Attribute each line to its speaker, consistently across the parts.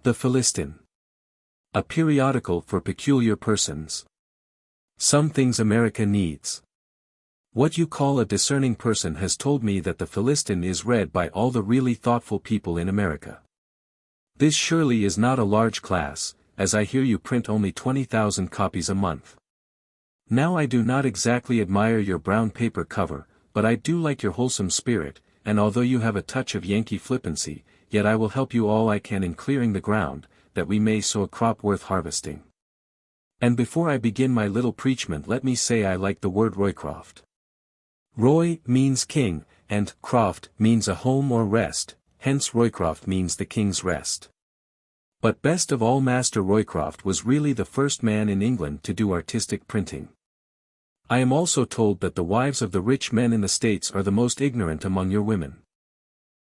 Speaker 1: The Philistine. A periodical for peculiar persons. Some things America needs. What you call a discerning person has told me that the Philistine is read by all the really thoughtful people in America. This surely is not a large class, as I hear you print only 20,000 copies a month. Now I do not exactly admire your brown paper cover, but I do like your wholesome spirit, and although you have a touch of Yankee flippancy, yet I will help you all I can in clearing the ground, that we may sow a crop worth harvesting. And before I begin my little preachment, let me say I like the word Roycroft. Roy means king, and croft means a home or rest, hence Roycroft means the king's rest. But best of all, Master Roycroft was really the first man in England to do artistic printing. I am also told that the wives of the rich men in the States are the most ignorant among your women.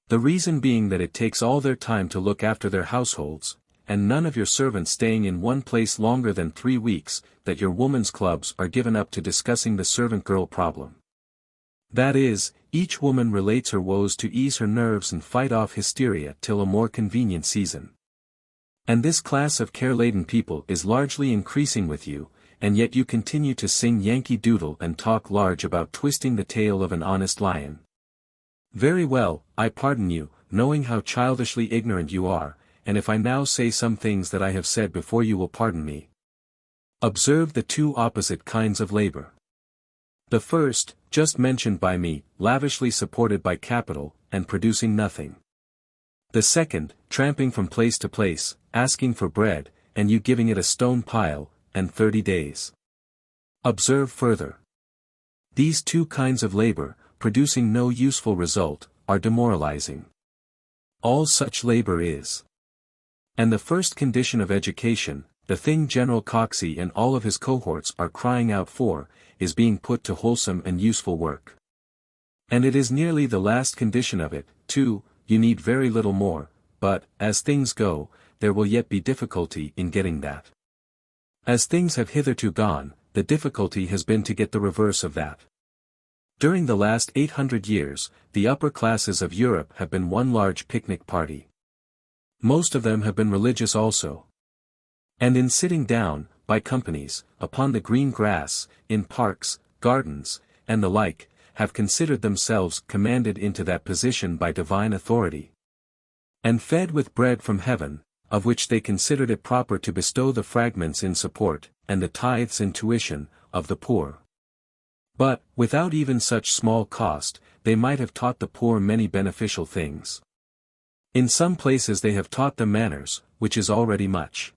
Speaker 1: The reason being that it takes all their time to look after their households, and none of your servants staying in one place longer than 3 weeks, that your women's clubs are given up to discussing the servant girl problem. That is, each woman relates her woes to ease her nerves and fight off hysteria till a more convenient season. And this class of care-laden people is largely increasing with you, and yet you continue to sing Yankee Doodle and talk large about twisting the tail of an honest lion. Very well, I pardon you, knowing how childishly ignorant you are, and if I now say some things that I have said before, you will pardon me. Observe the two opposite kinds of labor. The first, just mentioned by me, lavishly supported by capital, and producing nothing. The second, tramping from place to place, asking for bread, and you giving it a stone pile, and 30 days. Observe further. These two kinds of labor, producing no useful result, are demoralizing. All such labor is. And the first condition of education, the thing General Coxey and all of his cohorts are crying out for, is being put to wholesome and useful work. And it is nearly the last condition of it, too. You need very little more, but, as things go, there will yet be difficulty in getting that. As things have hitherto gone, the difficulty has been to get the reverse of that. During the last 800 years, the upper classes of Europe have been one large picnic party. Most of them have been religious also. And in sitting down, by companies, upon the green grass, in parks, gardens, and the like, have considered themselves commanded into that position by divine authority. And fed with bread from heaven, of which they considered it proper to bestow the fragments in support, and the tithes in tuition, of the poor. But, without even such small cost, they might have taught the poor many beneficial things. In some places they have taught them manners, which is already much.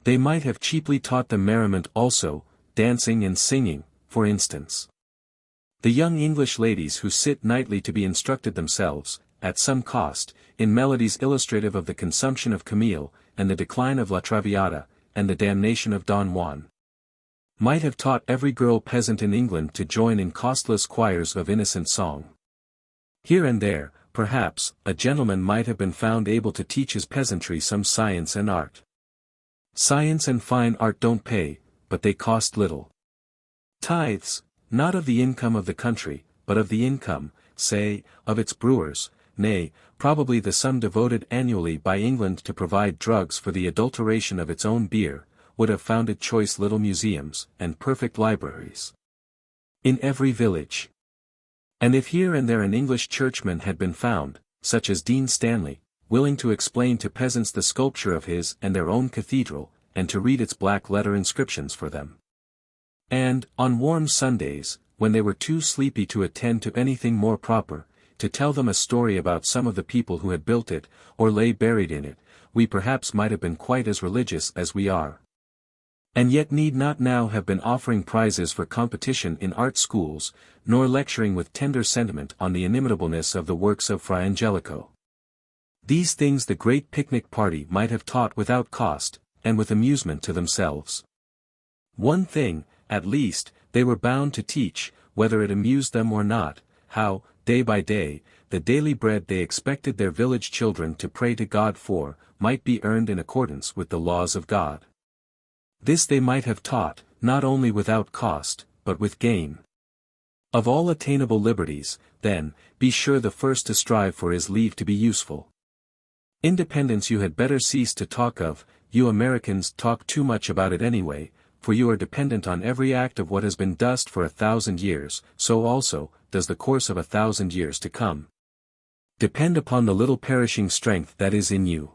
Speaker 1: They might have cheaply taught them merriment also, dancing and singing, for instance. The young English ladies who sit nightly to be instructed themselves, at some cost, in melodies illustrative of the consumption of Camille, and the decline of La Traviata, and the damnation of Don Juan, might have taught every girl peasant in England to join in costless choirs of innocent song. Here and there, perhaps, a gentleman might have been found able to teach his peasantry some science and art. Science and fine art don't pay, but they cost little. Tithes, not of the income of the country, but of the income, say, of its brewers, nay, probably the sum devoted annually by England to provide drugs for the adulteration of its own beer, would have founded choice little museums, and perfect libraries in every village. And if here and there an English churchman had been found, such as Dean Stanley, willing to explain to peasants the sculpture of his and their own cathedral, and to read its black letter inscriptions for them. And, on warm Sundays, when they were too sleepy to attend to anything more proper, to tell them a story about some of the people who had built it, or lay buried in it, we perhaps might have been quite as religious as we are. And yet need not now have been offering prizes for competition in art schools, nor lecturing with tender sentiment on the inimitableness of the works of Fra Angelico. These things the great picnic party might have taught without cost, and with amusement to themselves. One thing, at least, they were bound to teach, whether it amused them or not, how, day by day, the daily bread they expected their village children to pray to God for, might be earned in accordance with the laws of God. This they might have taught, not only without cost, but with gain. Of all attainable liberties, then, be sure the first to strive for is leave to be useful. Independence you had better cease to talk of, you Americans talk too much about it anyway, for you are dependent on every act of what has been dust for 1,000 years, so also, does the course of 1,000 years to come. Depend upon the little perishing strength that is in you.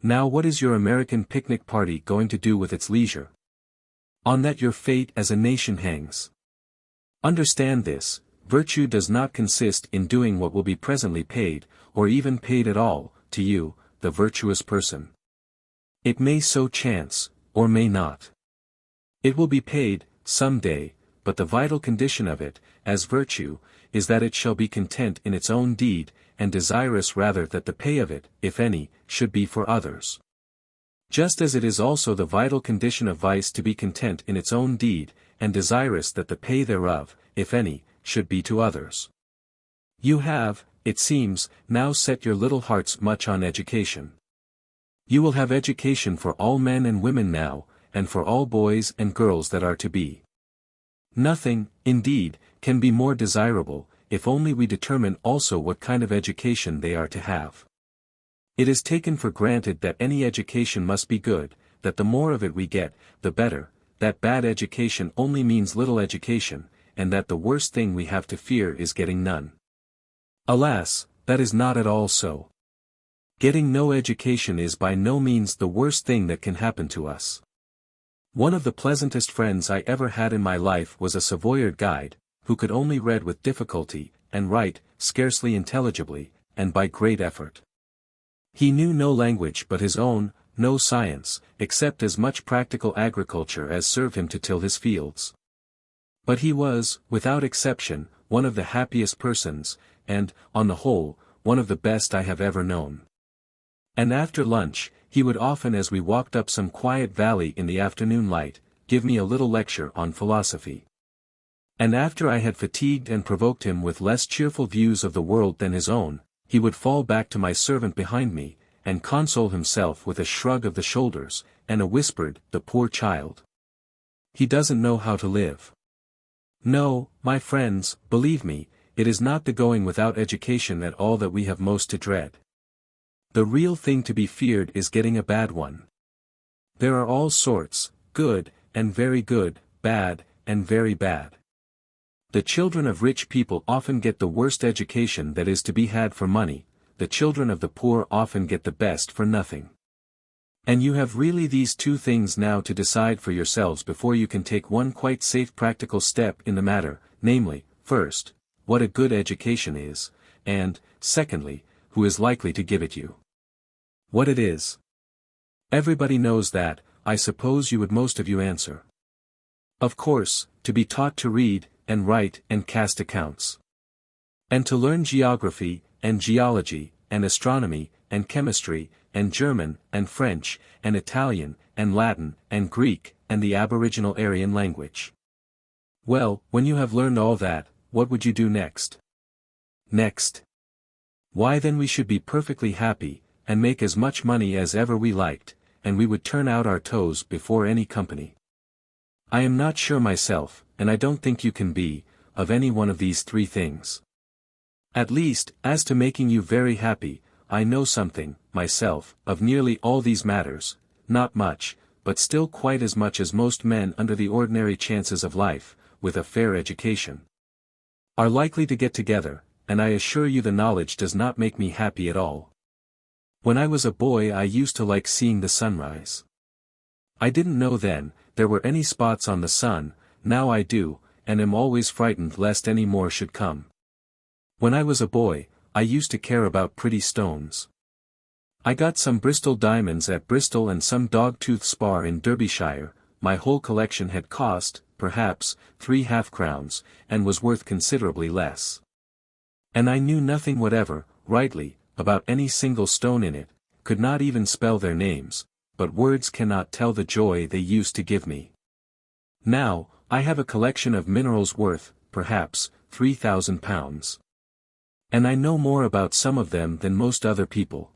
Speaker 1: Now what is your American picnic party going to do with its leisure? On that your fate as a nation hangs. Understand this, virtue does not consist in doing what will be presently paid, or even paid at all, to you, the virtuous person. It may so chance, or may not. It will be paid, some day, but the vital condition of it, as virtue, is that it shall be content in its own deed, and desirous rather that the pay of it, if any, should be for others. Just as it is also the vital condition of vice to be content in its own deed, and desirous that the pay thereof, if any, should be to others. You have, it seems, now set your little hearts much on education. You will have education for all men and women now, and for all boys and girls that are to be. Nothing, indeed, can be more desirable, if only we determine also what kind of education they are to have. It is taken for granted that any education must be good, that the more of it we get, the better, that bad education only means little education, and that the worst thing we have to fear is getting none. Alas, that is not at all so. Getting no education is by no means the worst thing that can happen to us. One of the pleasantest friends I ever had in my life was a Savoyard guide, who could only read with difficulty, and write, scarcely intelligibly, and by great effort. He knew no language but his own, no science, except as much practical agriculture as served him to till his fields. But he was, without exception, one of the happiest persons, and, on the whole, one of the best I have ever known. And after lunch, he would often, as we walked up some quiet valley in the afternoon light, give me a little lecture on philosophy. And after I had fatigued and provoked him with less cheerful views of the world than his own, he would fall back to my servant behind me, and console himself with a shrug of the shoulders, and a whispered, "The poor child. He doesn't know how to live." No, my friends, believe me, it is not the going without education at all that we have most to dread. The real thing to be feared is getting a bad one. There are all sorts, good, and very good, bad, and very bad. The children of rich people often get the worst education that is to be had for money, the children of the poor often get the best for nothing. And you have really these two things now to decide for yourselves before you can take one quite safe practical step in the matter, namely, first, what a good education is, and, secondly, who is likely to give it you. What it is. Everybody knows that, I suppose you would most of you answer. Of course, to be taught to read, and write, and cast accounts. And to learn geography, and geology, and astronomy, and chemistry, and German, and French, and Italian, and Latin, and Greek, and the aboriginal Aryan language. Well, when you have learned all that, what would you do next? Next? Why then we should be perfectly happy, and make as much money as ever we liked, and we would turn out our toes before any company. I am not sure myself, and I don't think you can be, of any one of these three things. At least, as to making you very happy, I know something, myself, of nearly all these matters, not much, but still quite as much as most men under the ordinary chances of life, with a fair education, are likely to get together, and I assure you the knowledge does not make me happy at all. When I was a boy I used to like seeing the sunrise. I didn't know then, there were any spots on the sun, now I do, and am always frightened lest any more should come. When I was a boy, I used to care about pretty stones. I got some Bristol diamonds at Bristol and some dog-tooth spar in Derbyshire. My whole collection had cost, perhaps, 3 half-crowns, and was worth considerably less. And I knew nothing whatever, rightly, about any single stone in it, could not even spell their names, but words cannot tell the joy they used to give me. Now, I have a collection of minerals worth, perhaps, £3,000. And I know more about some of them than most other people.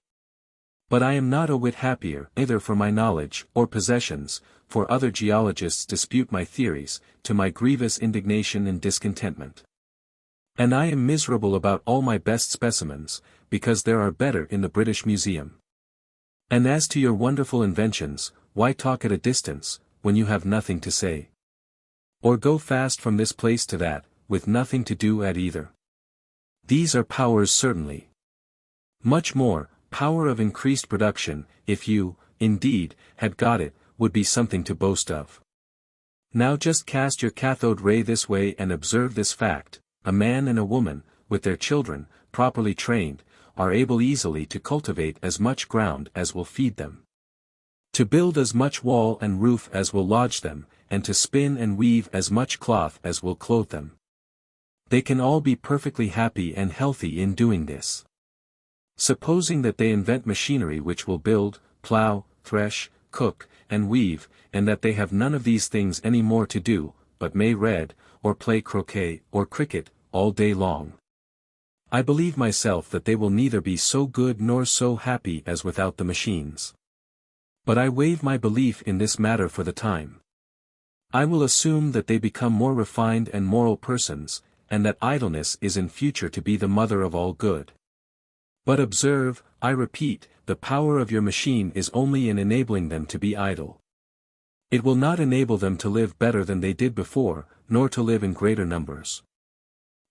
Speaker 1: But I am not a whit happier, either for my knowledge, or possessions, for other geologists dispute my theories, to my grievous indignation and discontentment. And I am miserable about all my best specimens, because there are better in the British Museum. And as to your wonderful inventions, why talk at a distance, when you have nothing to say? Or go fast from this place to that, with nothing to do at either. These are powers certainly. Much more, power of increased production, if you, indeed, had got it, would be something to boast of. Now just cast your cathode ray this way and observe this fact: a man and a woman, with their children, properly trained, are able easily to cultivate as much ground as will feed them, to build as much wall and roof as will lodge them, and to spin and weave as much cloth as will clothe them. They can all be perfectly happy and healthy in doing this. Supposing that they invent machinery which will build, plow, thresh, cook, and weave, and that they have none of these things any more to do, but may read, or play croquet, or cricket, all day long. I believe myself that they will neither be so good nor so happy as without the machines. But I waive my belief in this matter for the time. I will assume that they become more refined and moral persons, and that idleness is in future to be the mother of all good. But observe, I repeat, the power of your machine is only in enabling them to be idle. It will not enable them to live better than they did before, nor to live in greater numbers.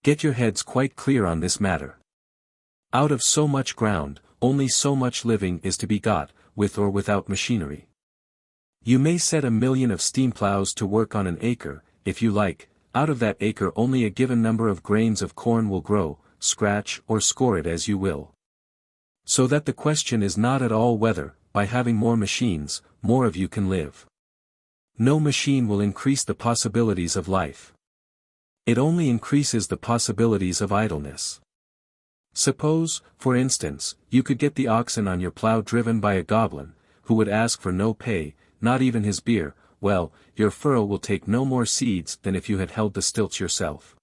Speaker 1: Get your heads quite clear on this matter. Out of so much ground, only so much living is to be got, with or without machinery. You may set 1,000,000 of steam plows to work on an acre, if you like. Out of that acre only a given number of grains of corn will grow, scratch or score it as you will. So that the question is not at all whether, by having more machines, more of you can live. No machine will increase the possibilities of life. It only increases the possibilities of idleness. Suppose, for instance, you could get the oxen on your plow driven by a goblin, who would ask for no pay, not even his beer. Well, your furrow will take no more seeds than if you had held the stilts yourself.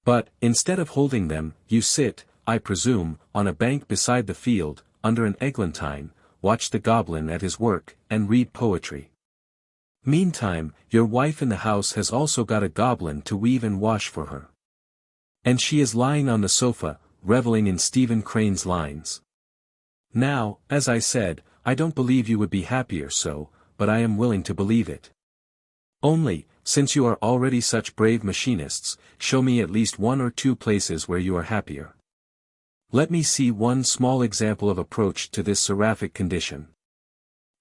Speaker 1: But, instead of holding them, you sit, I presume, on a bank beside the field, under an eglantine, watch the goblin at his work, and read poetry. Meantime, your wife in the house has also got a goblin to weave and wash for her. And she is lying on the sofa, reveling in Stephen Crane's lines. Now, as I said, I don't believe you would be happier so, but I am willing to believe it. Only, since you are already such brave machinists, show me at least 1 or 2 places where you are happier. Let me see one small example of approach to this seraphic condition.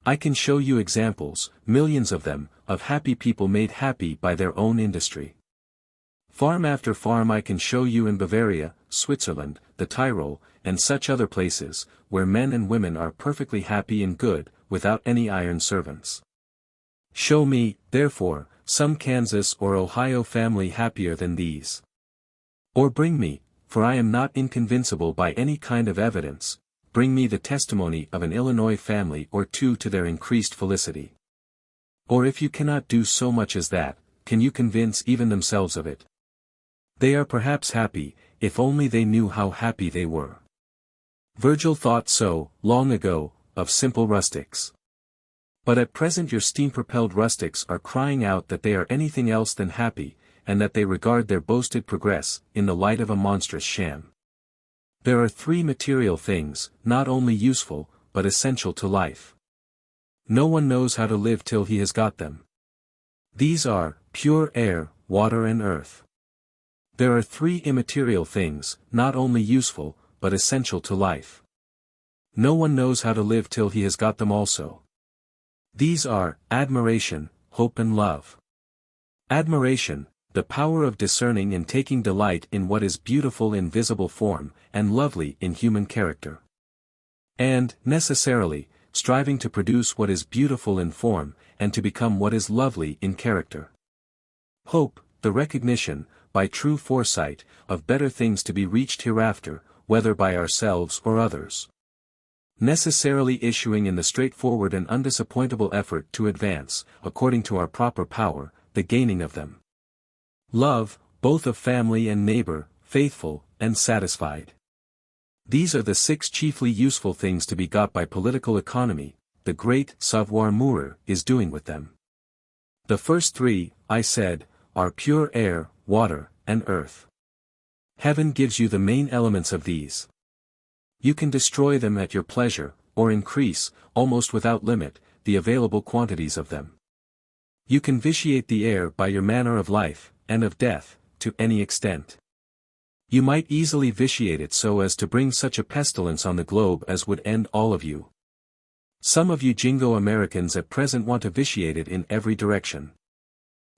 Speaker 1: I can show you examples, millions of them, of happy people made happy by their own industry. Farm after farm I can show you in Bavaria, Switzerland, the Tyrol, and such other places, where men and women are perfectly happy and good, without any iron servants. Show me, therefore, some Kansas or Ohio family happier than these. Or bring me, for I am not inconvincible by any kind of evidence, bring me the testimony of an Illinois family or 2 to their increased felicity. Or if you cannot do so much as that, can you convince even themselves of it? They are perhaps happy, if only they knew how happy they were. Virgil thought so, long ago, of simple rustics. But at present your steam-propelled rustics are crying out that they are anything else than happy, and that they regard their boasted progress, in the light of a monstrous sham. There are 3 material things, not only useful, but essential to life. No one knows how to live till he has got them. These are, pure air, water and earth. There are 3 immaterial things, not only useful, but essential to life. No one knows how to live till he has got them also. These are, admiration, hope and love. Admiration, the power of discerning and taking delight in what is beautiful in visible form, and lovely in human character. And, necessarily, striving to produce what is beautiful in form, and to become what is lovely in character. Hope, the recognition, by true foresight, of better things to be reached hereafter, whether by ourselves or others. Necessarily issuing in the straightforward and undisappointable effort to advance, according to our proper power, the gaining of them. Love, both of family and neighbor, faithful, and satisfied. These are the 6 chiefly useful things to be got by political economy, the great savoir-faire is doing with them. The first 3, I said, are pure air, water, and earth. Heaven gives you the main elements of these. You can destroy them at your pleasure, or increase, almost without limit, the available quantities of them. You can vitiate the air by your manner of life, and of death, to any extent. You might easily vitiate it so as to bring such a pestilence on the globe as would end all of you. Some of you Jingo Americans at present want to vitiate it in every direction.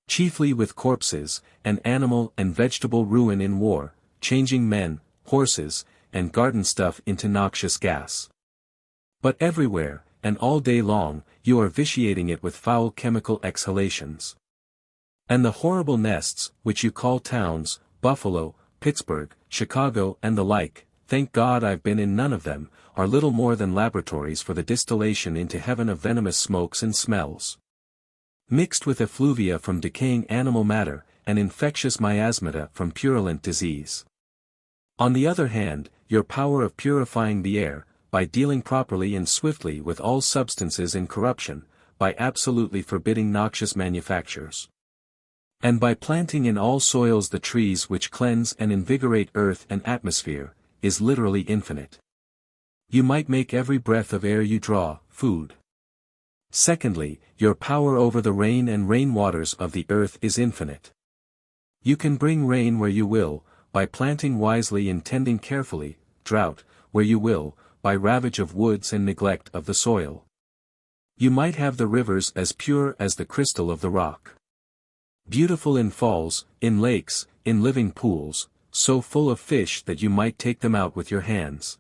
Speaker 1: Chiefly with corpses, and animal and vegetable ruin in war, changing men, horses, and garden stuff into noxious gas. But everywhere, and all day long, you are vitiating it with foul chemical exhalations. And the horrible nests, which you call towns, Buffalo, Pittsburgh, Chicago and the like, thank God I've been in none of them, are little more than laboratories for the distillation into heaven of venomous smokes and smells. Mixed with effluvia from decaying animal matter, and infectious miasmata from purulent disease. On the other hand, your power of purifying the air, by dealing properly and swiftly with all substances in corruption, by absolutely forbidding noxious manufactures. And by planting in all soils the trees which cleanse and invigorate earth and atmosphere, is literally infinite. You might make every breath of air you draw, food. Secondly, your power over the rain and rain waters of the earth is infinite. You can bring rain where you will, by planting wisely and tending carefully, drought, where you will, by ravage of woods and neglect of the soil. You might have the rivers as pure as the crystal of the rock. Beautiful in falls, in lakes, in living pools, so full of fish that you might take them out with your hands.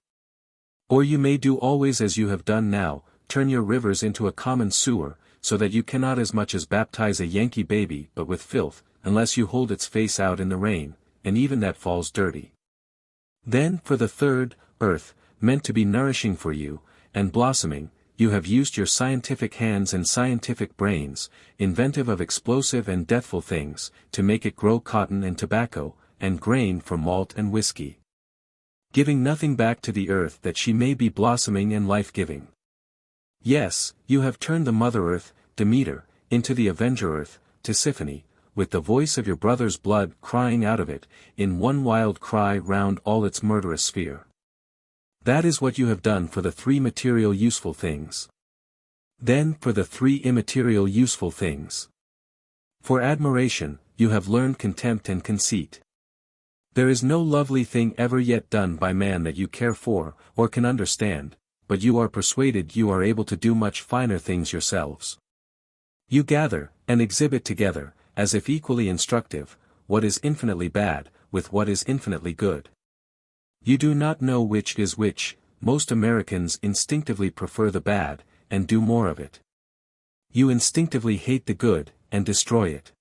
Speaker 1: Or you may do always as you have done now, turn your rivers into a common sewer, so that you cannot as much as baptize a Yankee baby but with filth, unless you hold its face out in the rain, and even that falls dirty. Then for the third, earth, meant to be nourishing for you, and blossoming, you have used your scientific hands and scientific brains, inventive of explosive and deathful things, to make it grow cotton and tobacco, and grain for malt and whiskey. Giving nothing back to the earth that she may be blossoming and life-giving. Yes, you have turned the Mother Earth, Demeter, into the Avenger Earth, Tisiphone, with the voice of your brother's blood crying out of it, in one wild cry round all its murderous sphere. That is what you have done for the three material useful things. Then for the three immaterial useful things. For admiration, you have learned contempt and conceit. There is no lovely thing ever yet done by man that you care for, or can understand, but you are persuaded you are able to do much finer things yourselves. You gather, and exhibit together, as if equally instructive, what is infinitely bad, with what is infinitely good. You do not know which is which. Most Americans instinctively prefer the bad, and do more of it. You instinctively hate the good, and destroy it.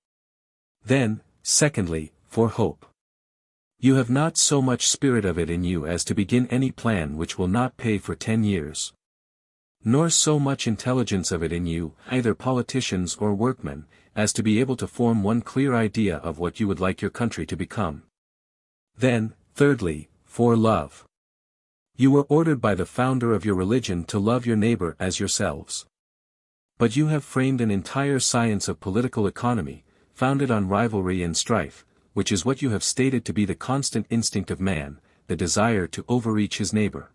Speaker 1: Then, secondly, for hope. You have not so much spirit of it in you as to begin any plan which will not pay for 10 years. Nor so much intelligence of it in you, either politicians or workmen, as to be able to form one clear idea of what you would like your country to become. Then, thirdly, for love. You were ordered by the founder of your religion to love your neighbor as yourselves. But you have framed an entire science of political economy, founded on rivalry and strife, which is what you have stated to be the constant instinct of man, the desire to overreach his neighbor.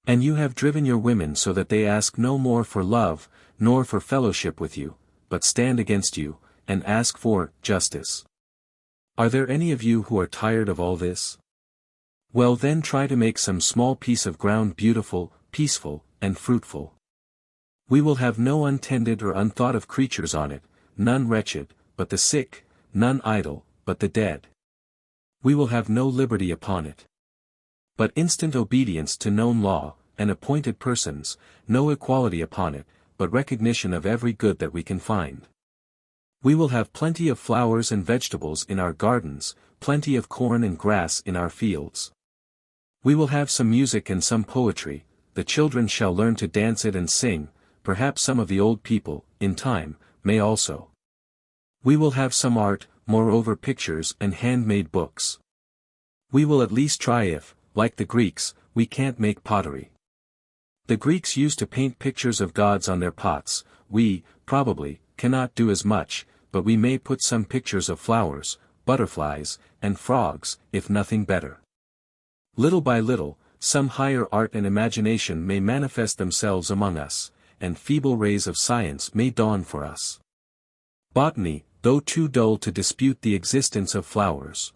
Speaker 1: And you have driven your women so that they ask no more for love, nor for fellowship with you, but stand against you, and ask for justice. Are there any of you who are tired of all this? Well then try to make some small piece of ground beautiful, peaceful, and fruitful. We will have no untended or unthought of creatures on it, none wretched, but the sick, none idle, but the dead. We will have no liberty upon it. But instant obedience to known law, and appointed persons, no equality upon it, but recognition of every good that we can find. We will have plenty of flowers and vegetables in our gardens, plenty of corn and grass in our fields. We will have some music and some poetry, the children shall learn to dance it and sing, perhaps some of the old people, in time, may also. We will have some art, moreover pictures and handmade books. We will at least try if, like the Greeks, we can't make pottery. The Greeks used to paint pictures of gods on their pots. We, probably, cannot do as much, but we may put some pictures of flowers, butterflies, and frogs, if nothing better. Little by little, some higher art and imagination may manifest themselves among us, and feeble rays of science may dawn for us. Botany, though too dull to dispute the existence of flowers.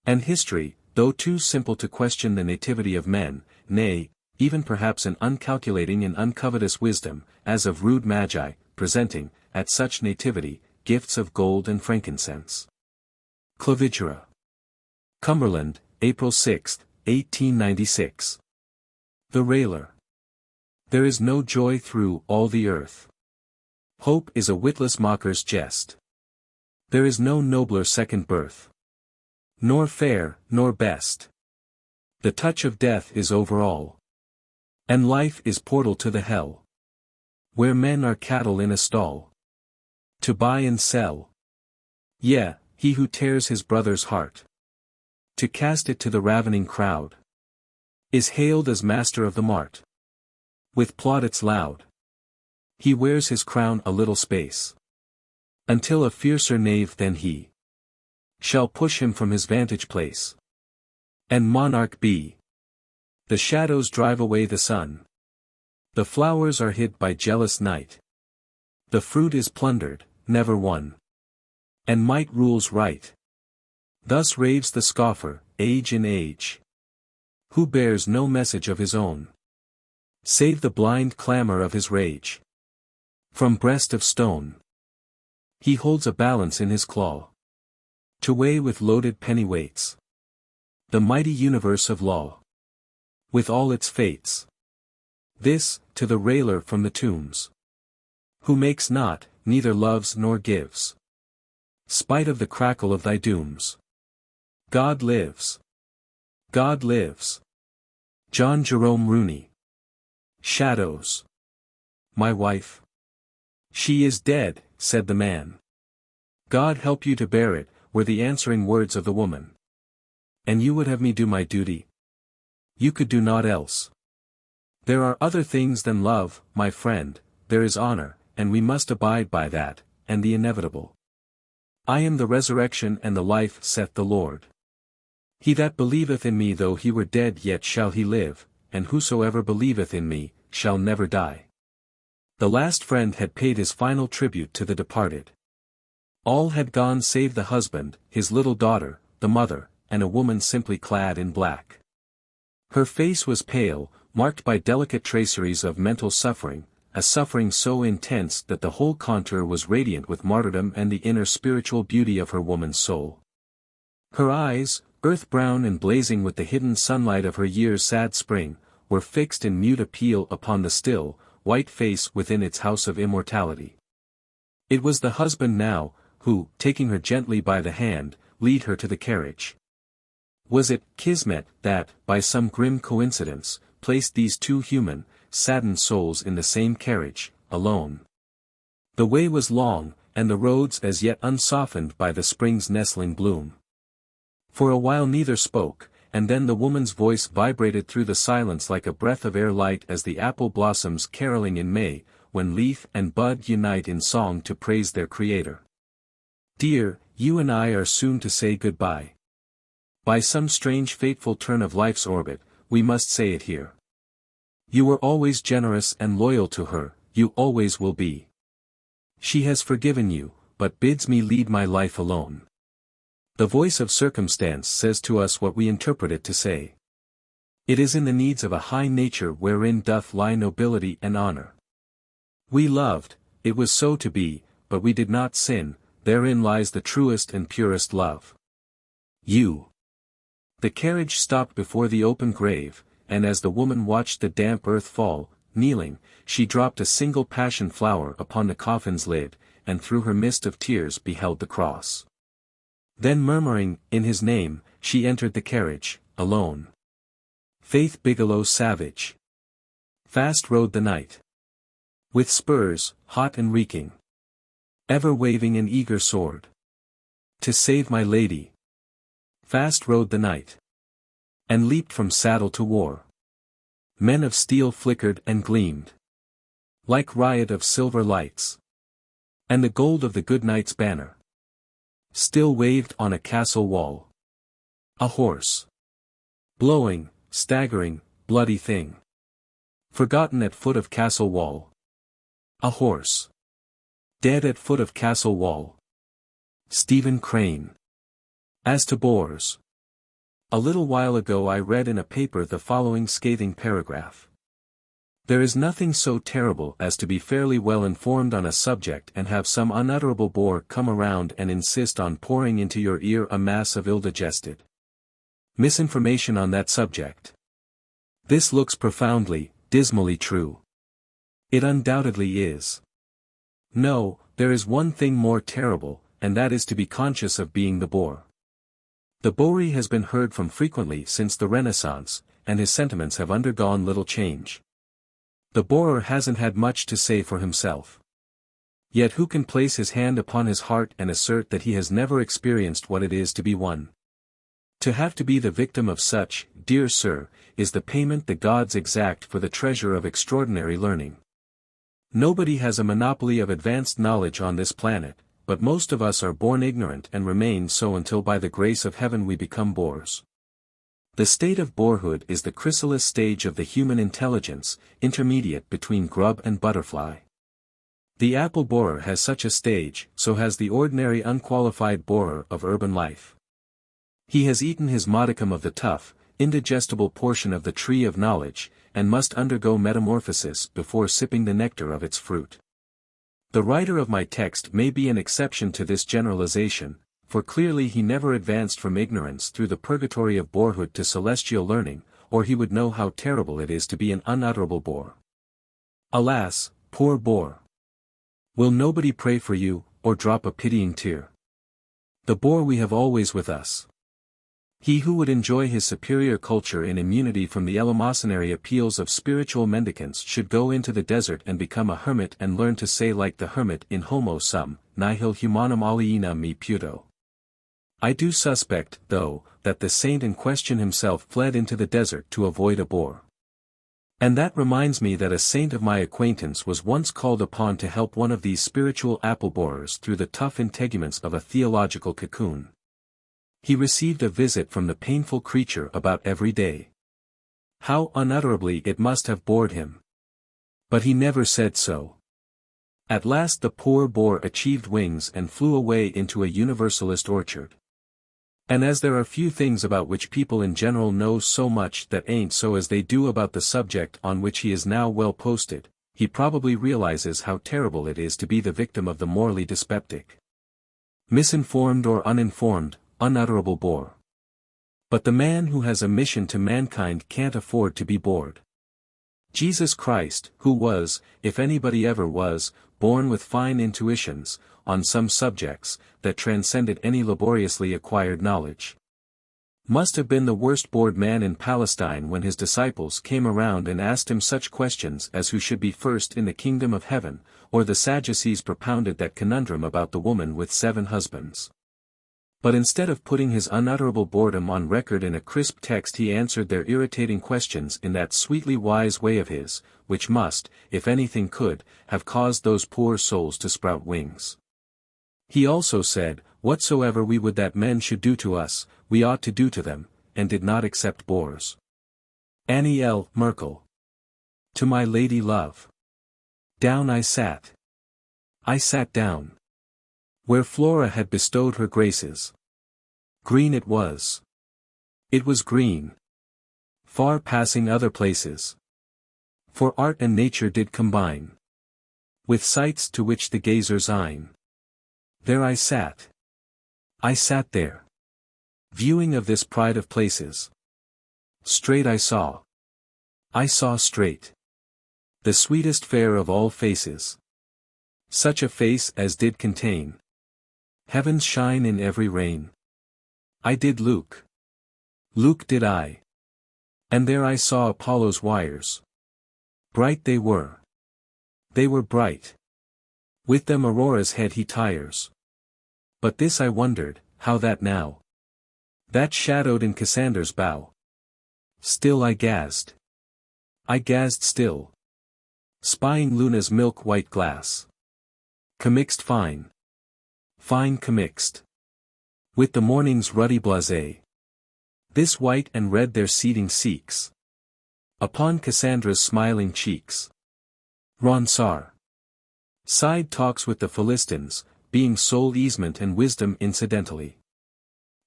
Speaker 1: And history, though too simple to question the nativity of men, nay, even perhaps an uncalculating and uncovetous wisdom, as of rude magi, presenting, at such nativity, gifts of gold and frankincense. Clavigera. Cumberland, April 6, 1896. The Railer. There is no joy through all the earth. Hope is a witless mocker's jest. There is no nobler second birth. Nor fair, nor best. The touch of death is over all. And life is portal to the hell. Where men are cattle in a stall. To buy and sell. Yea, he who tears his brother's heart. To cast it to the ravening crowd. Is hailed as master of the mart. With plaudits loud. He wears his crown a little space. Until a fiercer knave than he shall push him from his vantage place. And monarch be. The shadows drive away the sun. The flowers are hid by jealous night. The fruit is plundered, never won. And might rules right. Thus raves the scoffer, age in age. Who bears no message of his own. Save the blind clamor of his rage. From breast of stone. He holds a balance in his claw. To weigh with loaded penny weights. The mighty universe of law. With all its fates. This, to the railer from the tombs. Who makes not, neither loves nor gives. Spite of the crackle of thy dooms. God lives. God lives. John Jerome Rooney. Shadows. My wife. She is dead, said the man. God help you to bear it, were the answering words of the woman. And you would have me do my duty? You could do naught else. There are other things than love, my friend, there is honor, and we must abide by that, and the inevitable. I am the resurrection and the life, saith the Lord. He that believeth in me though he were dead yet shall he live, and whosoever believeth in me, shall never die. The last friend had paid his final tribute to the departed. All had gone save the husband, his little daughter, the mother, and a woman simply clad in black. Her face was pale, marked by delicate traceries of mental suffering, a suffering so intense that the whole contour was radiant with martyrdom and the inner spiritual beauty of her woman's soul. Her eyes, earth-brown and blazing with the hidden sunlight of her year's sad spring, were fixed in mute appeal upon the still, white face within its house of immortality. It was the husband now, who, taking her gently by the hand, lead her to the carriage. Was it kismet that, by some grim coincidence, placed these two human, saddened souls in the same carriage, alone? The way was long, and the roads as yet unsoftened by the spring's nestling bloom. For a while neither spoke, and then the woman's voice vibrated through the silence like a breath of air light as the apple blossoms caroling in May, when leaf and bud unite in song to praise their Creator. Dear, you and I are soon to say goodbye. By some strange fateful turn of life's orbit, we must say it here. You were always generous and loyal to her, you always will be. She has forgiven you, but bids me lead my life alone. The voice of circumstance says to us what we interpret it to say. It is in the needs of a high nature wherein doth lie nobility and honor. We loved, it was so to be, but we did not sin, therein lies the truest and purest love. You. The carriage stopped before the open grave, and as the woman watched the damp earth fall, kneeling, she dropped a single passion flower upon the coffin's lid, and through her mist of tears beheld the cross. Then murmuring, in his name, she entered the carriage, alone. Faith Bigelow Savage. Fast rode the knight. With spurs, hot and reeking. Ever waving an eager sword. To save my lady. Fast rode the knight. And leaped from saddle to war. Men of steel flickered and gleamed. Like riot of silver lights. And the gold of the good knight's banner still waved on a castle wall. A horse. Blowing, staggering, bloody thing. Forgotten at foot of castle wall. A horse. Dead at foot of castle wall. Stephen Crane. As to boars. A little while ago I read in a paper the following scathing paragraph. There is nothing so terrible as to be fairly well informed on a subject and have some unutterable bore come around and insist on pouring into your ear a mass of ill-digested misinformation on that subject. This looks profoundly, dismally true. It undoubtedly is. No, there is one thing more terrible, and that is to be conscious of being the bore. The bory has been heard from frequently since the Renaissance, and his sentiments have undergone little change. The borer hasn't had much to say for himself. Yet who can place his hand upon his heart and assert that he has never experienced what it is to be one? To have to be the victim of such, dear sir, is the payment the gods exact for the treasure of extraordinary learning. Nobody has a monopoly of advanced knowledge on this planet, but most of us are born ignorant and remain so until by the grace of heaven we become bores. The state of borehood is the chrysalis stage of the human intelligence, intermediate between grub and butterfly. The apple borer has such a stage, so has the ordinary unqualified borer of urban life. He has eaten his modicum of the tough, indigestible portion of the tree of knowledge, and must undergo metamorphosis before sipping the nectar of its fruit. The writer of my text may be an exception to this generalization, for clearly he never advanced from ignorance through the purgatory of borehood to celestial learning, or he would know how terrible it is to be an unutterable bore. Alas, poor bore! Will nobody pray for you, or drop a pitying tear? The bore we have always with us. He who would enjoy his superior culture in immunity from the eleemosynary appeals of spiritual mendicants should go into the desert and become a hermit and learn to say like the hermit in Homo sum, nihil humanum aliena me puto. I do suspect, though, that the saint in question himself fled into the desert to avoid a bore. And that reminds me that a saint of my acquaintance was once called upon to help one of these spiritual apple borers through the tough integuments of a theological cocoon. He received a visit from the painful creature about every day. How unutterably it must have bored him. But he never said so. At last the poor bore achieved wings and flew away into a universalist orchard. And as there are few things about which people in general know so much that ain't so as they do about the subject on which he is now well posted, he probably realizes how terrible it is to be the victim of the morally dyspeptic. Misinformed or uninformed, unutterable bore. But the man who has a mission to mankind can't afford to be bored. Jesus Christ, who was, if anybody ever was, born with fine intuitions, on some subjects, that transcended any laboriously acquired knowledge, must have been the worst bored man in Palestine when his disciples came around and asked him such questions as who should be first in the kingdom of heaven, or the Sadducees propounded that conundrum about the woman with 7 husbands. But instead of putting his unutterable boredom on record in a crisp text, he answered their irritating questions in that sweetly wise way of his, which must, if anything could, have caused those poor souls to sprout wings. He also said, "Whatsoever we would that men should do to us, we ought to do to them," and did not accept bores. Annie L. Merkel. To my lady love. Down I sat. I sat down. Where Flora had bestowed her graces. Green it was. It was green. Far passing other places. For art and nature did combine. With sights to which the gazers eyne. There I sat. I sat there. Viewing of this pride of places. Straight I saw. I saw straight. The sweetest fair of all faces. Such a face as did contain heaven's shine in every rain. I did look. Look did I. And there I saw Apollo's wires. Bright they were. They were bright. With them Aurora's head he tires. But this I wondered, how that now? That shadowed in Cassander's bow. Still I gazed. I gazed still. Spying Luna's milk-white glass. Commixed fine. Fine commixed. With the morning's ruddy blasé. This white and red their seeding seeks. Upon Cassandra's smiling cheeks. Ronsard. Side talks with the Philistines, being sole easement and wisdom incidentally.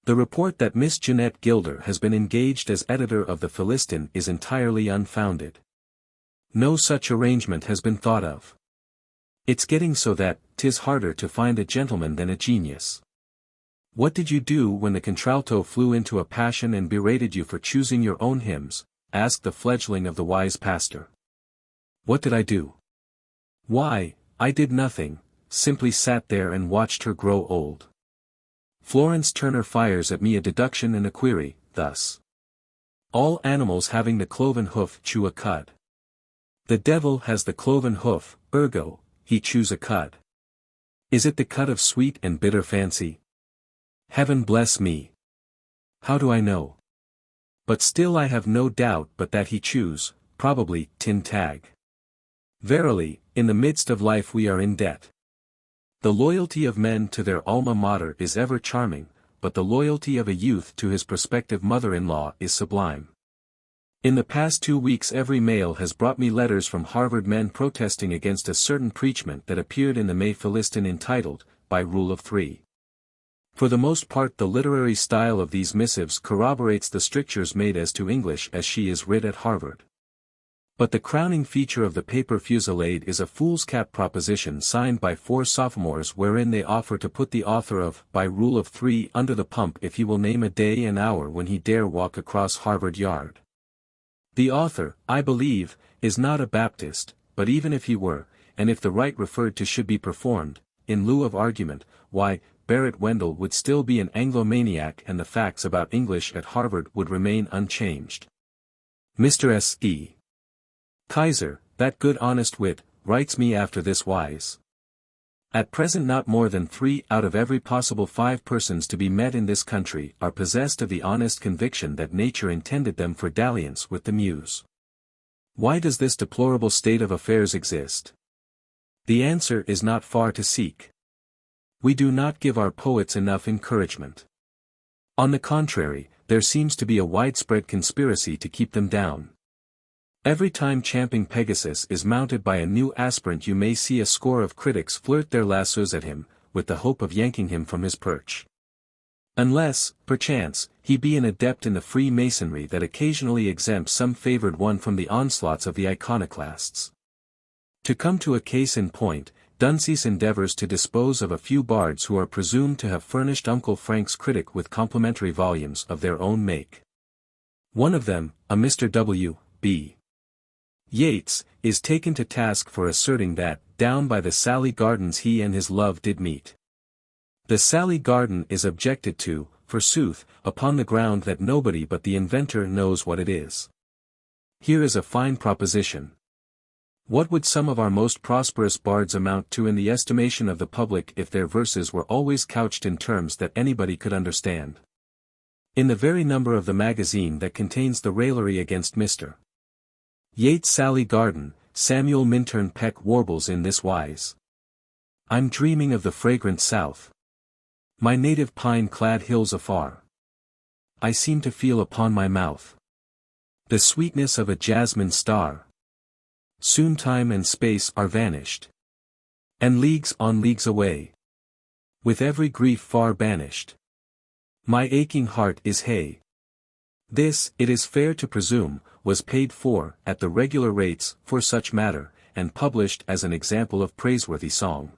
Speaker 1: The report that Miss Jeanette Gilder has been engaged as editor of the Philistine is entirely unfounded. No such arrangement has been thought of. It's getting so that 'tis harder to find a gentleman than a genius. What did you do when the contralto flew into a passion and berated you for choosing your own hymns? Asked the fledgling of the wise pastor. What did I do? Why, I did nothing, simply sat there and watched her grow old. Florence Turner fires at me a deduction and a query, thus. All animals having the cloven hoof chew a cud. The devil has the cloven hoof, ergo, he chews a cud. Is it the cud of sweet and bitter fancy? Heaven bless me! How do I know? But still I have no doubt but that he chews, probably, tin tag. Verily, in the midst of life we are in debt. The loyalty of men to their alma mater is ever charming, but the loyalty of a youth to his prospective mother-in-law is sublime. In the past 2 weeks every mail has brought me letters from Harvard men protesting against a certain preachment that appeared in the May Philistine entitled, By Rule of Three. For the most part the literary style of these missives corroborates the strictures made as to English as she is writ at Harvard. But the crowning feature of the paper fusillade is a fool's cap proposition signed by 4 sophomores wherein they offer to put the author of By Rule of Three under the pump if he will name a day and hour when he dare walk across Harvard Yard. The author, I believe, is not a Baptist, but even if he were, and if the rite referred to should be performed, in lieu of argument, why, Barrett Wendell would still be an Anglomaniac and the facts about English at Harvard would remain unchanged. Mr. S. E. Kaiser, that good honest wit, writes me after this wise. At present not more than 3 out of every possible 5 persons to be met in this country are possessed of the honest conviction that nature intended them for dalliance with the muse. Why does this deplorable state of affairs exist? The answer is not far to seek. We do not give our poets enough encouragement. On the contrary, there seems to be a widespread conspiracy to keep them down. Every time Champing Pegasus is mounted by a new aspirant you may see a score of critics flirt their lassos at him, with the hope of yanking him from his perch. Unless, perchance, he be an adept in the Freemasonry that occasionally exempts some favored one from the onslaughts of the iconoclasts. To come to a case in point, Dunseith endeavors to dispose of a few bards who are presumed to have furnished Uncle Frank's critic with complimentary volumes of their own make. One of them, a Mr. W. B. Yeats, is taken to task for asserting that, down by the Sally Gardens he and his love did meet. The Sally Garden is objected to, forsooth, upon the ground that nobody but the inventor knows what it is. Here is a fine proposition. What would some of our most prosperous bards amount to in the estimation of the public if their verses were always couched in terms that anybody could understand? In the very number of the magazine that contains the raillery against Mr. Yeats' Sally Garden, Samuel Minturn Peck warbles in this wise. I'm dreaming of the fragrant south. My native pine-clad hills afar. I seem to feel upon my mouth the sweetness of a jasmine star. Soon time and space are vanished, and leagues on leagues away, with every grief far banished. My aching heart is hay. This, it is fair to presume, was paid for, at the regular rates, for such matter, and published as an example of praiseworthy song.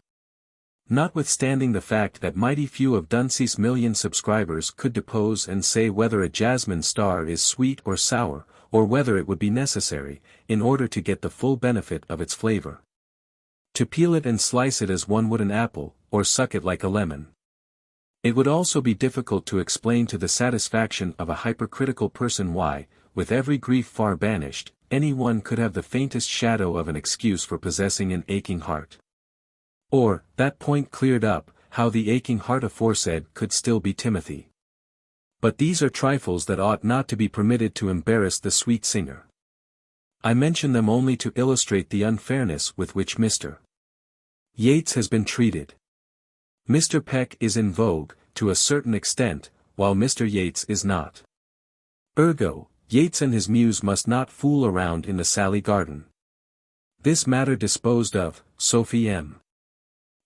Speaker 1: Notwithstanding the fact that mighty few of Dunseith's million subscribers could depose and say whether a jasmine star is sweet or sour, or whether it would be necessary, in order to get the full benefit of its flavor, to peel it and slice it as one would an apple, or suck it like a lemon. It would also be difficult to explain to the satisfaction of a hypercritical person why, with every grief far banished, any one could have the faintest shadow of an excuse for possessing an aching heart. Or, that point cleared up, how the aching heart aforesaid could still be Timothy. But these are trifles that ought not to be permitted to embarrass the sweet singer. I mention them only to illustrate the unfairness with which Mr. Yeats has been treated. Mr. Peck is in vogue, to a certain extent, while Mr. Yeats is not. Ergo, Yeats and his muse must not fool around in the Sally Garden. This matter disposed of, Sophie M.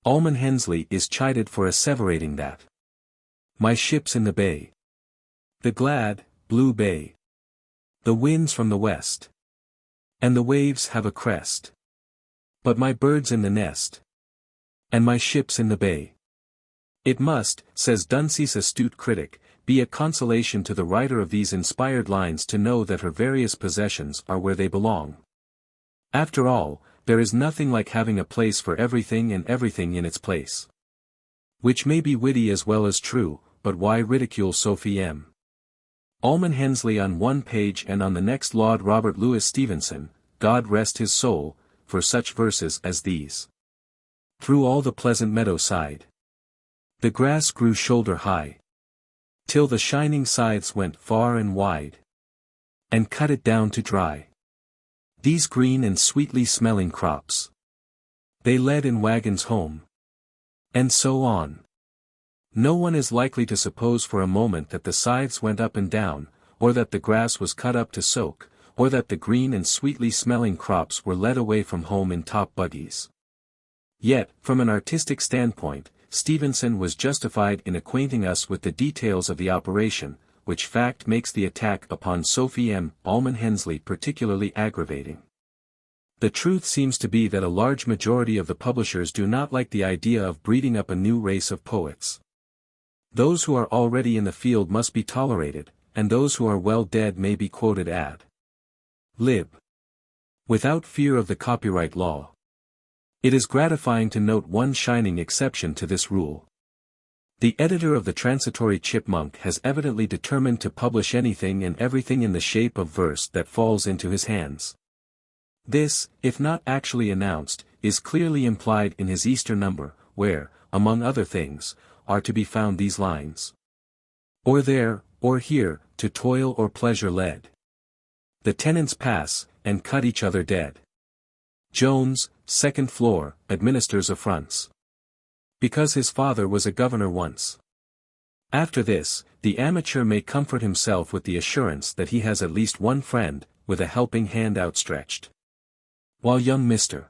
Speaker 1: Almond Hensley is chided for asseverating that my ship's in the bay. The glad, blue bay. The winds from the west. And the waves have a crest. But my bird's in the nest. And my ship's in the bay. It must, says Dunsey's astute critic, be a consolation to the writer of these inspired lines to know that her various possessions are where they belong. After all, there is nothing like having a place for everything and everything in its place. Which may be witty as well as true, but why ridicule Sophie M. Almond Hensley on one page and on the next laud Robert Louis Stevenson, God rest his soul, for such verses as these. Through all the pleasant meadow side, the grass grew shoulder high, till the shining scythes went far and wide, and cut it down to dry. These green and sweetly smelling crops, they led in wagons home. And so on. No one is likely to suppose for a moment that the scythes went up and down, or that the grass was cut up to soak, or that the green and sweetly smelling crops were led away from home in top buggies. Yet, from an artistic standpoint, Stevenson was justified in acquainting us with the details of the operation, which fact makes the attack upon Sophie M. Almond Hensley particularly aggravating. The truth seems to be that a large majority of the publishers do not like the idea of breeding up a new race of poets. Those who are already in the field must be tolerated, and those who are well dead may be quoted ad lib. Without fear of the copyright law. It is gratifying to note one shining exception to this rule. The editor of the Transitory Chipmunk has evidently determined to publish anything and everything in the shape of verse that falls into his hands. This, if not actually announced, is clearly implied in his Easter number, where, among other things, are to be found these lines. Or there, or here, to toil or pleasure led. The tenants pass, and cut each other dead. Jones, second floor, administers affronts. Because his father was a governor once. After this, the amateur may comfort himself with the assurance that he has at least one friend, with a helping hand outstretched. While young Mr.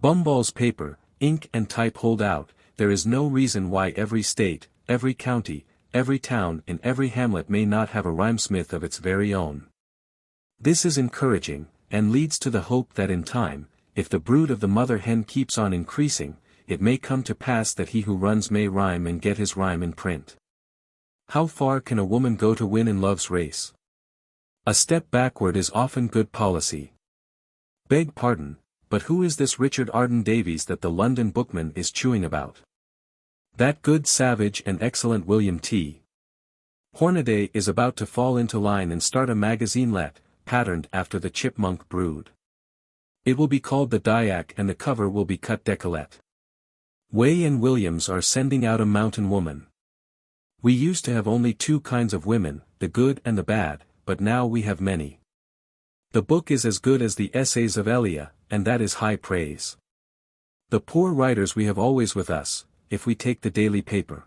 Speaker 1: Bumball's paper, ink and type hold out, there is no reason why every state, every county, every town and every hamlet may not have a rhymesmith of its very own. This is encouraging, and leads to the hope that in time, if the brood of the mother hen keeps on increasing, it may come to pass that he who runs may rhyme and get his rhyme in print. How far can a woman go to win in love's race? A step backward is often good policy. Beg pardon, but who is this Richard Arden Davies that the London Bookman is chewing about? That good savage and excellent William T. Hornaday is about to fall into line and start a magazine-let, patterned after the chipmunk brood. It will be called the Dyak and the cover will be cut décolleté. Way and Williams are sending out a mountain woman. We used to have only two kinds of women, the good and the bad, but now we have many. The book is as good as the essays of Elia, and that is high praise. The poor writers we have always with us, if we take the daily paper.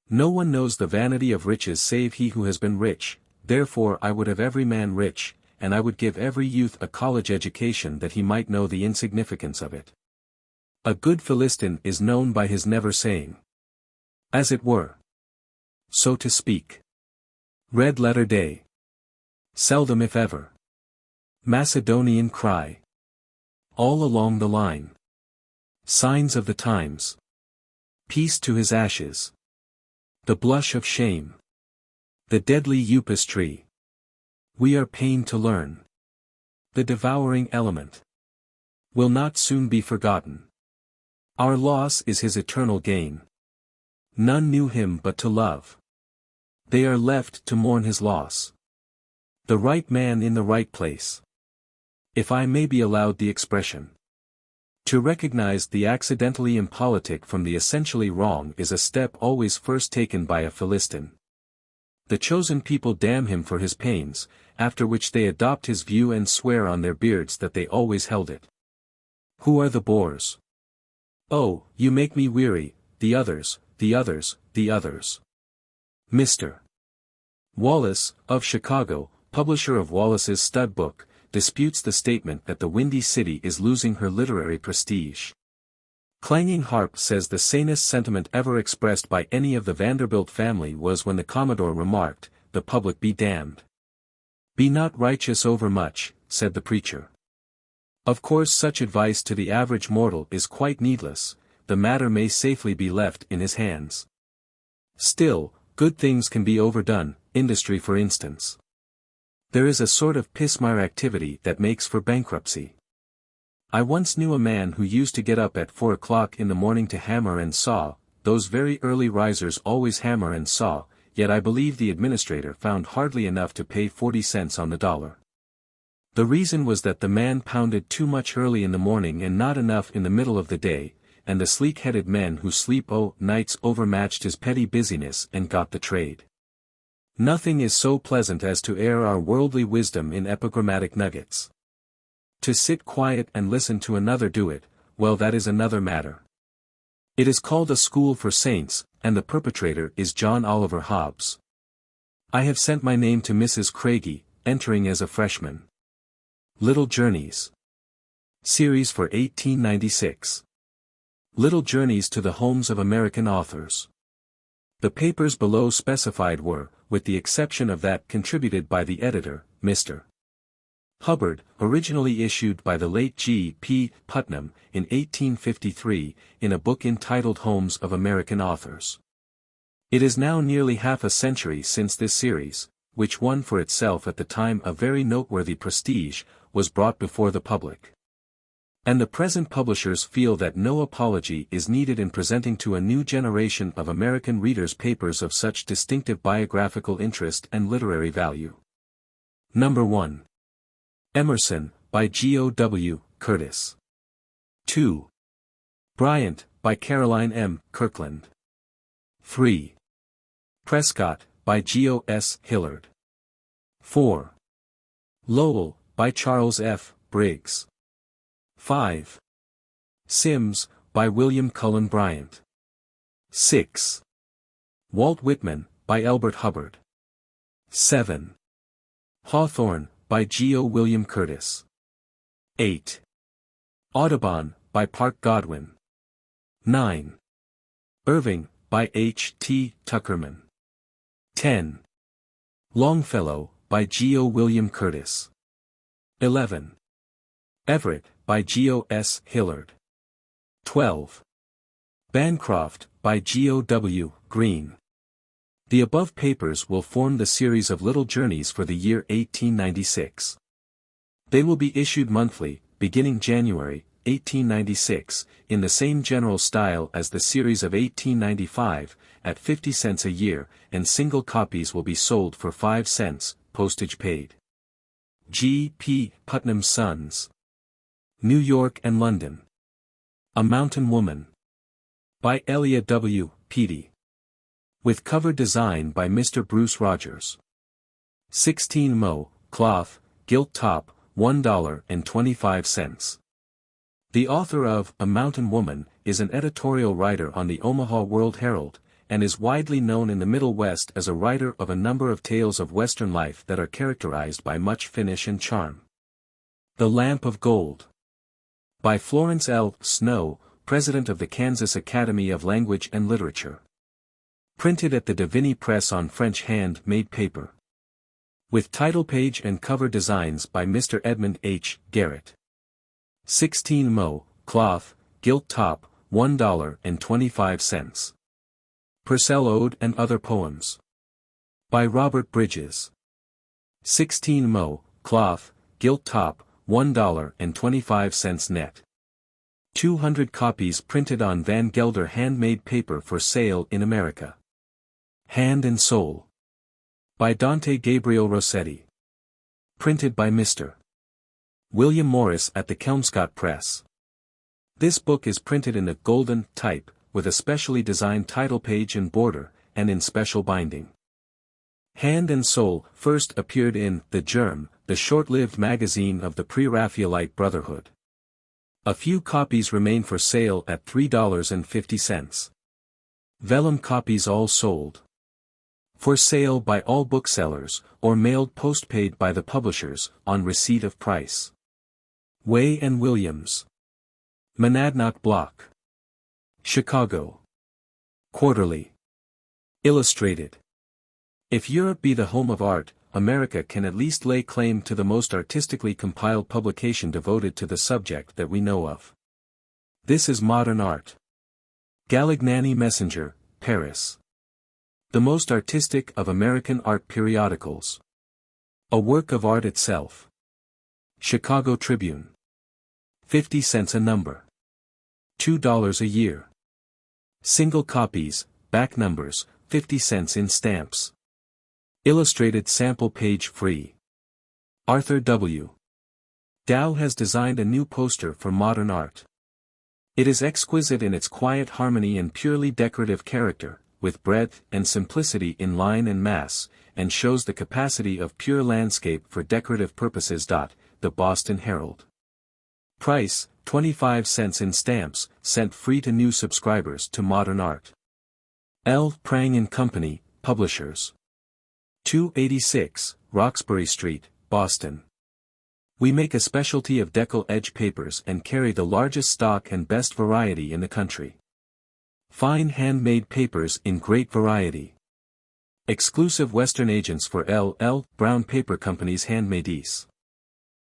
Speaker 1: No one knows the vanity of riches save he who has been rich, therefore I would have every man rich, and I would give every youth a college education that he might know the insignificance of it. A good Philistine is known by his never saying, as it were, so to speak. Red letter day. Seldom if ever. Macedonian cry. All along the line. Signs of the times. Peace to his ashes. The blush of shame. The deadly upas tree. We are pained to learn. The devouring element. Will not soon be forgotten. Our loss is his eternal gain. None knew him but to love. They are left to mourn his loss. The right man in the right place. If I may be allowed the expression. To recognize the accidentally impolitic from the essentially wrong is a step always first taken by a Philistine. The chosen people damn him for his pains, after which they adopt his view and swear on their beards that they always held it. Who are the bores? Oh, you make me weary, the others, the others, the others. Mr. Wallace, of Chicago, publisher of Wallace's stud book, disputes the statement that the Windy City is losing her literary prestige. Clanging Harp says the sanest sentiment ever expressed by any of the Vanderbilt family was when the Commodore remarked, "The public be damned. Be not righteous overmuch," said the preacher. Of course such advice to the average mortal is quite needless, the matter may safely be left in his hands. Still, good things can be overdone, industry for instance. There is a sort of pismire activity that makes for bankruptcy. I once knew a man who used to get up at 4 o'clock in the morning to hammer and saw. Those very early risers always hammer and saw, yet I believe the administrator found hardly enough to pay 40 cents on the dollar. The reason was that the man pounded too much early in the morning and not enough in the middle of the day, and the sleek-headed men who sleep nights overmatched his petty busyness and got the trade. Nothing is so pleasant as to air our worldly wisdom in epigrammatic nuggets. To sit quiet and listen to another do it, well, that is another matter. It is called a school for saints, and the perpetrator is John Oliver Hobbes. I have sent my name to Mrs. Craigie, entering as a freshman. Little Journeys. Series for 1896. Little Journeys to the Homes of American Authors. The papers below specified were, with the exception of that contributed by the editor, Mr. Hubbard, originally issued by the late G. P. Putnam, in 1853, in a book entitled Homes of American Authors. It is now nearly half a century since this series, which won for itself at the time a very noteworthy prestige, was brought before the public. And the present publishers feel that no apology is needed in presenting to a new generation of American readers papers of such distinctive biographical interest and literary value. Number 1. Emerson, by G.O.W. Curtis. 2. Bryant, by Caroline M. Kirkland. 3. Prescott, by G.O.S. Hillard. 4. Lowell, by Charles F. Briggs. 5. Sims, by William Cullen Bryant. 6. Walt Whitman, by Elbert Hubbard. 7. Hawthorne, by G. O. William Curtis. 8. Audubon, by Park Godwin. 9. Irving, by H. T. Tuckerman. 10. Longfellow, by G. O. William Curtis. 11. Everett, by G. O. S. Hillard. 12. Bancroft, by G. O. W. Green. The above papers will form the series of Little Journeys for the year 1896. They will be issued monthly, beginning January, 1896, in the same general style as the series of 1895, at 50 cents a year, and single copies will be sold for 5 cents, postage paid. G. P. Putnam's Sons. New York and London. A Mountain Woman. By Elia W. Peattie. With cover design by Mr. Bruce Rogers. 16 mo, cloth, gilt top, $1.25. The author of A Mountain Woman is an editorial writer on the Omaha World Herald, and is widely known in the Middle West as a writer of a number of tales of Western life that are characterized by much finish and charm. The Lamp of Gold. By Florence L. Snow, President of the Kansas Academy of Language and Literature. Printed at the Davini Press on French hand-made paper. With title page and cover designs by Mr. Edmund H. Garrett. 16 mo, cloth, gilt top, $1.25. Purcell Ode and Other Poems. By Robert Bridges. 16 mo, cloth, gilt top, $1.25 net. 200 copies printed on Van Gelder handmade paper for sale in America. Hand and Soul. By Dante Gabriel Rossetti. Printed by Mr. William Morris at the Kelmscott Press. This book is printed in a golden type, with a specially designed title page and border, and in special binding. Hand and Soul first appeared in The Germ, the short-lived magazine of the Pre-Raphaelite Brotherhood. A few copies remain for sale at $3.50. Vellum copies all sold. For sale by all booksellers, or mailed postpaid by the publishers, on receipt of price. Way and Williams. Monadnock Block. Chicago. Quarterly. Illustrated. If Europe be the home of art, America can at least lay claim to the most artistically compiled publication devoted to the subject that we know of. This is Modern Art. Galignani Messenger, Paris. The most artistic of American art periodicals. A work of art itself. Chicago Tribune. 50 cents a number. $2 a year. Single copies, back numbers, 50 cents in stamps. Illustrated sample page free. Arthur W. Dow has designed a new poster for modern art. It is exquisite in its quiet harmony and purely decorative character, with breadth and simplicity in line and mass, and shows the capacity of pure landscape for decorative purposes. The Boston Herald. Price, 25 cents in stamps, sent free to new subscribers to Modern Art. L. Prang and Company, Publishers. 286, Roxbury Street, Boston. We make a specialty of decal edge papers and carry the largest stock and best variety in the country. Fine handmade papers in great variety. Exclusive Western agents for L. L. Brown Paper Company's Handmaids.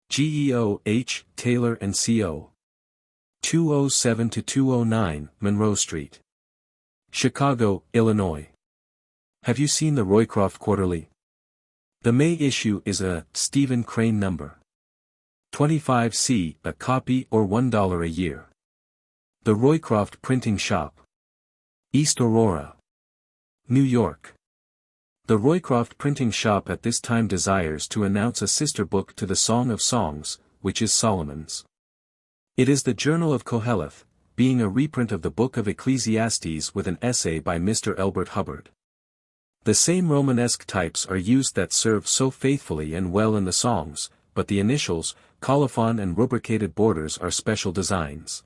Speaker 1: GEO H. Taylor and Co. 207-209, Monroe Street. Chicago, Illinois. Have you seen the Roycroft Quarterly? The May issue is a Stephen Crane number. 25c a copy or $1 a year. The Roycroft Printing Shop. East Aurora. New York. The Roycroft Printing Shop at this time desires to announce a sister book to the Song of Songs, which is Solomon's. It is the Journal of Koheleth, being a reprint of the Book of Ecclesiastes with an essay by Mr. Elbert Hubbard. The same Romanesque types are used that serve so faithfully and well in the songs, but the initials, colophon and rubricated borders are special designs.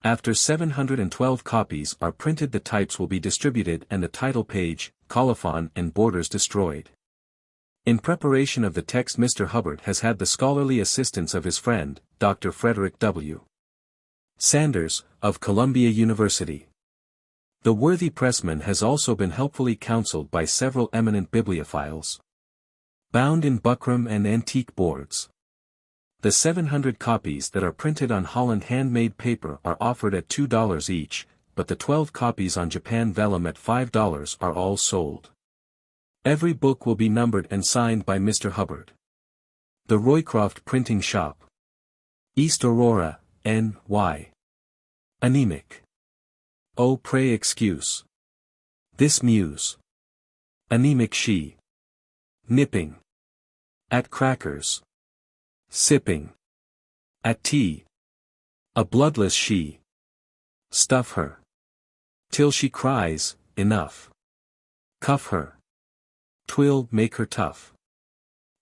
Speaker 1: After 712 copies are printed, the types will be distributed and the title page, colophon and borders destroyed. In preparation of the text, Mr. Hubbard has had the scholarly assistance of his friend, Dr. Frederick W. Sanders, of Columbia University. The worthy pressman has also been helpfully counseled by several eminent bibliophiles. Bound in buckram and antique boards. The 700 copies that are printed on Holland handmade paper are offered at $2 each, but the 12 copies on Japan vellum at $5 are all sold. Every book will be numbered and signed by Mr. Hubbard. The Roycroft Printing Shop. East Aurora, N.Y. Anemic. Oh, pray excuse this muse. Anemic she. Nipping. At crackers. Sipping. At tea. A bloodless she. Stuff her. Till she cries, enough. Cuff her. 'Twill make her tough.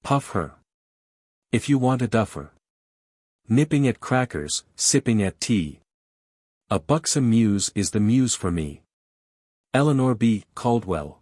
Speaker 1: Puff her. If you want a duffer. Nipping at crackers, sipping at tea. A buxom muse is the muse for me. Eleanor B. Caldwell.